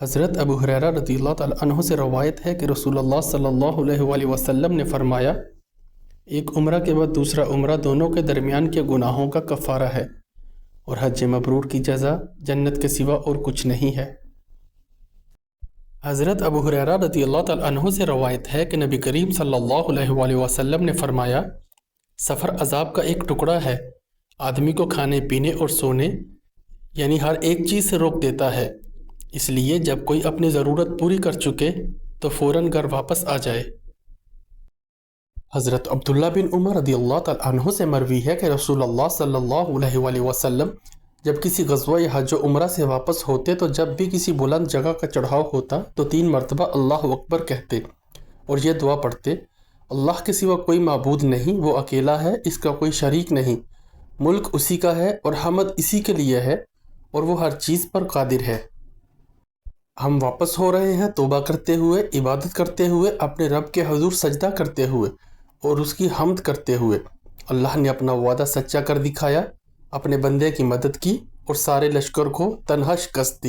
حضرت ابو ہریرہ رضی اللہ تعالیٰ عنہ سے روایت ہے کہ رسول اللہ صلی اللہ علیہ وآلہ وسلم نے فرمایا، ایک عمرہ کے بعد دوسرا عمرہ دونوں کے درمیان کے گناہوں کا کفارہ ہے، اور حج مبرور کی جزا جنت کے سوا اور کچھ نہیں ہے۔ حضرت ابو ہریرہ رضی اللہ تعالیٰ عنہ سے روایت ہے کہ نبی کریم صلی اللہ علیہ وآلہ وسلم نے فرمایا، سفر عذاب کا ایک ٹکڑا ہے، آدمی کو کھانے پینے اور سونے یعنی ہر ایک چیز سے روک دیتا ہے، اس لیے جب کوئی اپنی ضرورت پوری کر چکے تو فوراً گھر واپس آ جائے۔ حضرت عبداللہ بن عمر رضی اللہ تعالیٰ عنہ سے مروی ہے کہ رسول اللہ صلی اللہ علیہ وآلہ وسلم جب کسی غزوہ یا حج و عمرہ سے واپس ہوتے تو جب بھی کسی بلند جگہ کا چڑھاؤ ہوتا تو 3 مرتبہ اللہ اکبر کہتے اور یہ دعا پڑھتے، اللہ کے سوا کوئی معبود نہیں، وہ اکیلا ہے، اس کا کوئی شریک نہیں، ملک اسی کا ہے اور حمد اسی کے لیے ہے اور وہ ہر چیز پر قادر ہے۔ ہم واپس ہو رہے ہیں توبہ کرتے ہوئے، عبادت کرتے ہوئے، اپنے رب کے حضور سجدہ کرتے ہوئے اور اس کی حمد کرتے ہوئے۔ اللہ نے اپنا وعدہ سچا کر دکھایا، اپنے بندے کی مدد کی اور سارے لشکر کو تنہا شکست دی۔